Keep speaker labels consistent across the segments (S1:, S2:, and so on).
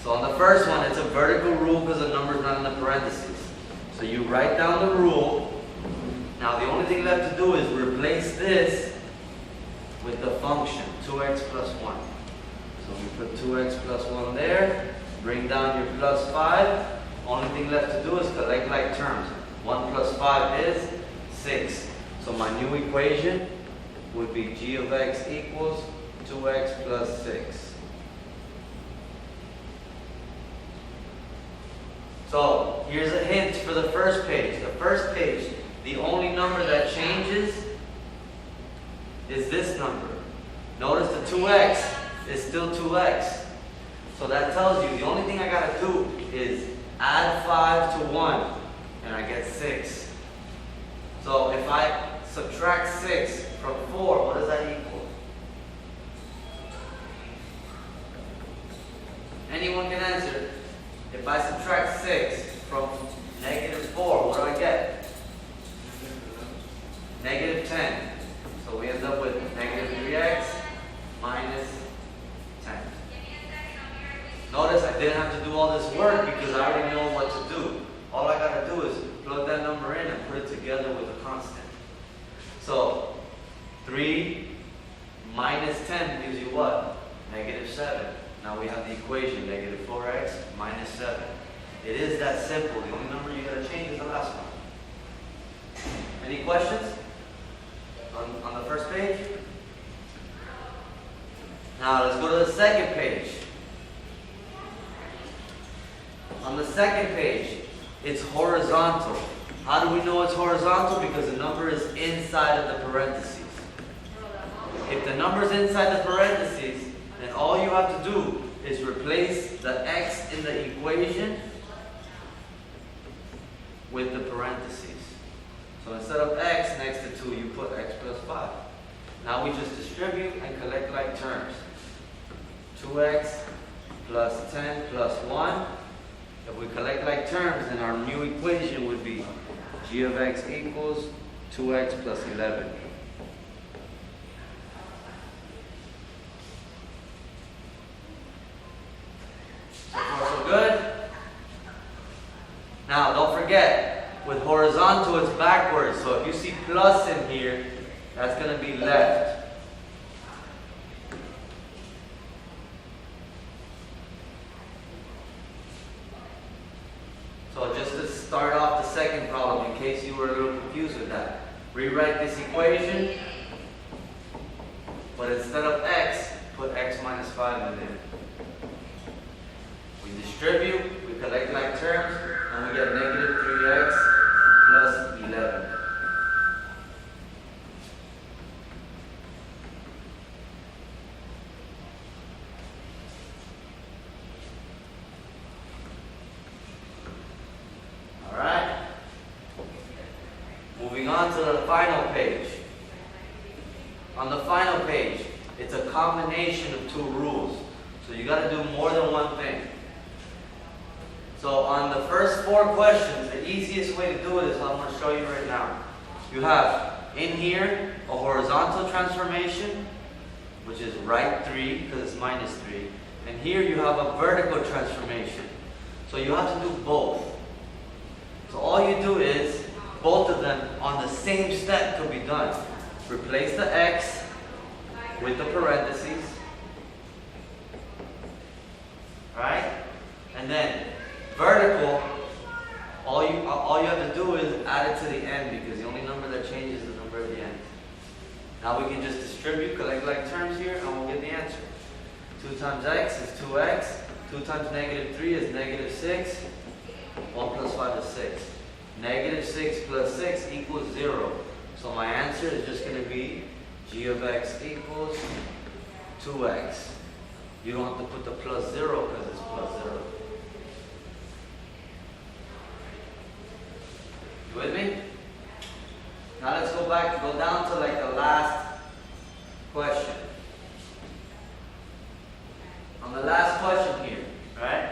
S1: So on the first one, it's a vertical rule because the number's not in the parentheses. So you write down the rule. Now the only thing left to do is replace this with the function, 2x plus 1. So we put 2x plus 1 there, bring down your plus 5. Only thing left to do is collect like terms. 1 plus 5 is 6. So my new equation would be g of x equals 2x plus 6. So here's a hint for the first page. The first page, the only number that changes is this number. Notice the 2x is still 2x. So that tells you the only thing I got to do is add 5 to 1 and I get 6. So if I subtract 6 from 4, what does that equal? Anyone can answer. If I subtract 6 from negative 4, what do I get? Negative 10. So we end up with negative 3x minus 10. Notice I didn't have to do all this work because I already know what to do. All I got to do is plug that number in and put it together with a constant. So 3 minus 10 gives you what? Negative 7. Now we have the equation, negative 4x minus 7. It is that simple. The only number you got to change is the last one. Any questions on the first page? Now let's go to the second page. On the second page, it's horizontal. How do we know it's horizontal? Because the number is inside of the parentheses. If the number is inside the parentheses, then all you have to do is replace the x in the equation with the parentheses. So instead of x next to 2, you put x plus 5. Now we just distribute and collect like terms. 2x plus 10 plus 1. If we collect like terms, then our new equation would be g of x equals 2x plus 11. So far so good? Now don't forget, with horizontal it's backwards. So if you see plus in here, that's going to be left. So just to start off the second problem, in case you were a little confused with that, rewrite this equation, but instead of x, put x minus 5 in there. We distribute, we collect like terms, and we get negative 3x plus 11. Moving on to the final page. On the final page, it's a combination of two rules. So you got to do more than one thing. So on the first 4 questions, the easiest way to do it is what I'm going to show you right now. You have in here a horizontal transformation, which is right 3 because it's minus 3. And here you have a vertical transformation. So you have to do both. So all you do is both of them on the same step could be done. Replace the x with the parentheses. Right? And then vertical, all you have to do is add it to the end because the only number that changes is the number at the end. Now we can just distribute, collect like terms here, and we'll get the answer. 2 times x is 2x. 2 times negative 3 is negative 6. 1 plus 5 is 6. Negative 6 plus 6 equals 0. So my answer is just going to be g of x equals 2x. You don't have to put the plus 0 because it's plus 0. You with me? Now let's go down to like the last question. On the last question here, right?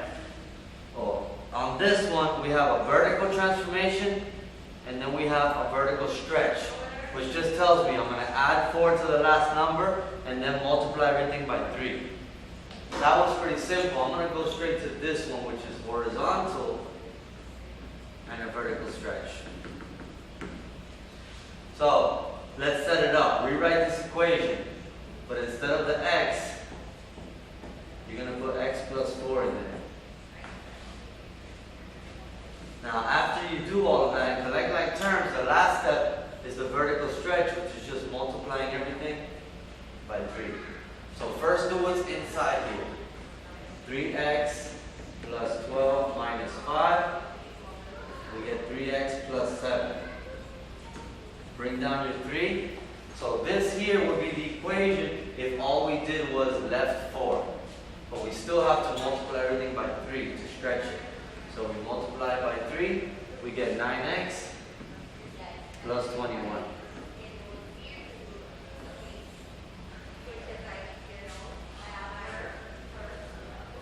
S1: On this one, we have a vertical transformation, and then we have a vertical stretch, which just tells me I'm going to add 4 to the last number, and then multiply everything by 3. That was pretty simple. I'm going to go straight to this one, which is horizontal and a vertical stretch. So, let's set it up. Rewrite this equation. But instead of the x, you're going to put x plus 4 in there. Now, after you do all of that and collect like terms, the last step is the vertical stretch, which is just multiplying everything by 3. So first do what's inside here. 3x plus 12 minus 5. We get 3x plus 7. Bring down your 3. So this here would be the equation if all we did was left 4. But we still have to multiply everything by 3 to stretch it. So we multiply by 3, we get 9x plus 21.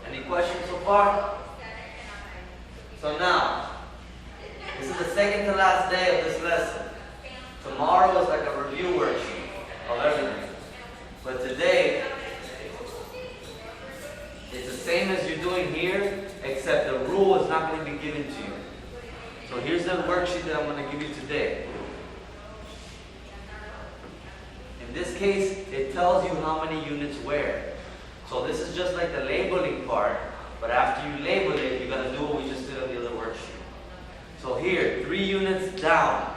S1: Any questions so far? So now, this is the second to last day of this lesson. Tomorrow is like a review worksheet of everything. But today, it's the same as you're doing here, except the rule is not going to be given to you. So here's the worksheet that I'm going to give you today. In this case, it tells you how many units where. So this is just like the labeling part, but after you label it, you're going to do what we just did on the other worksheet. So here, 3 units down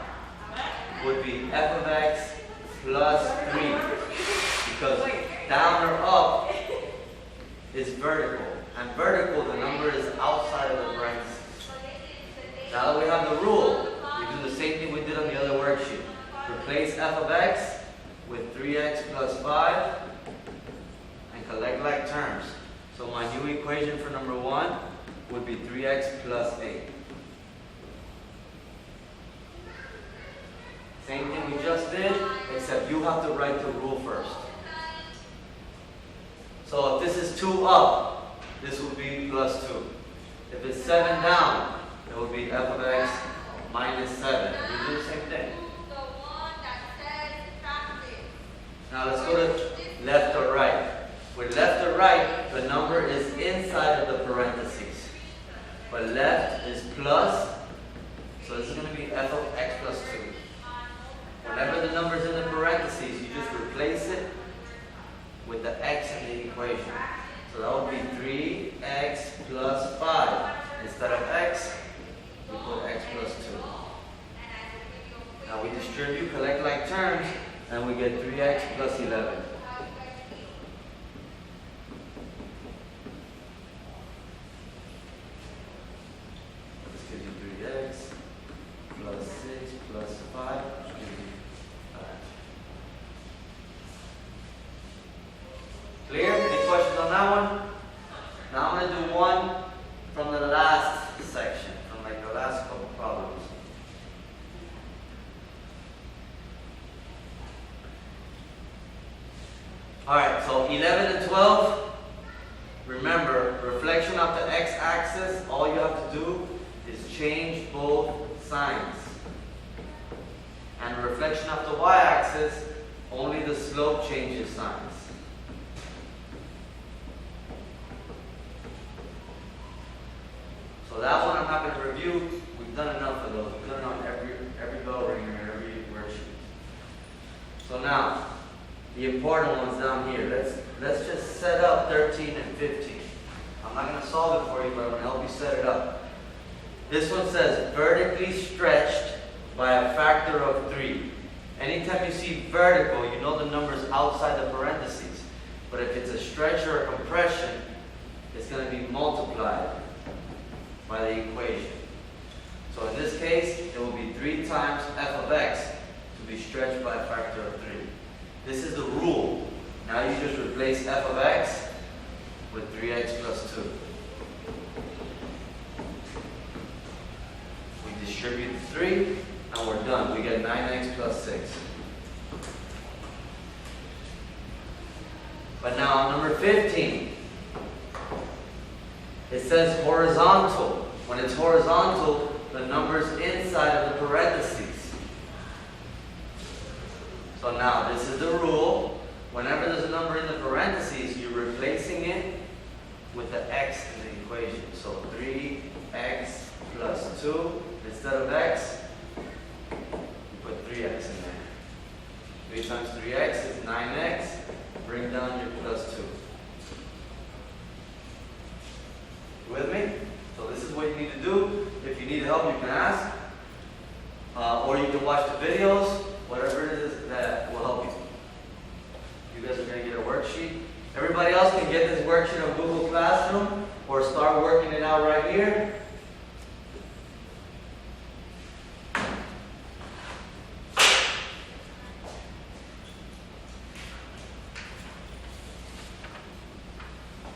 S1: would be f of x plus 3. Because down or up is vertical. And vertical, the number is outside of the parentheses. Now that we have the rule, we do the same thing we did on the other worksheet. Replace f of x with 3x plus 5 and collect like terms. So my new equation for number 1 would be 3x plus 8. Same thing we just did, except you have to write the rule first. So if this is 2 up, this would be plus 2. If it's 7 down, it would be f of x minus 7. We do the same thing. Now let's go to left or right. With left or right, the number is inside of the parentheses. But left is plus, so this is going to be f of x plus 2. Whenever the number is in the parentheses, you just replace it with the x in the equation. So that would be 3x plus 5. Instead of x, we put x plus 2. Now we distribute, collect like terms, and we get 3x plus 11. This gives you 3x plus 6 plus 5. Clear? Any questions on that one? Now I'm going to do one from the last section, from like the last couple problems. Alright, so 11 and 12, remember, reflection of the x-axis, all you have to do is change both signs. And reflection of the y-axis, only the slope changes signs. So that one I'm not going to review. We've done enough of those. We've done it on every bell ringer, every worksheet. So now, the important ones down here. Let's just set up 13 and 15. I'm not going to solve it for you, but I'm going to help you set it up. This one says vertically stretched by a factor of 3. Anytime you see vertical, you know the number's outside the parentheses. But if it's a stretch or a compression, it's going to be multiplied by the equation. So in this case, it will be 3 times f of x to be stretched by a factor of 3. This is the rule. Now you just replace f of x with 3x plus 2. We distribute 3, and we're done. We get 9x plus 6. But now on number 15, it says horizontal. When it's horizontal, the number's inside of the parentheses. So now, this is the rule. Whenever there's a number in the parentheses, you're replacing it with the x in the equation. So 3x plus 2, instead of x, you put 3x in there. 3 times 3x is 9x. Bring down your plus 2. You with me? So this is what you need to do. If you need help, you can ask. Or you can watch the videos, whatever it is that will help you. You guys are going to get a worksheet. Everybody else can get this worksheet on Google Classroom or start working it out right here.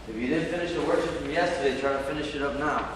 S1: If you didn't finish the worksheet from yesterday, try to finish it up now.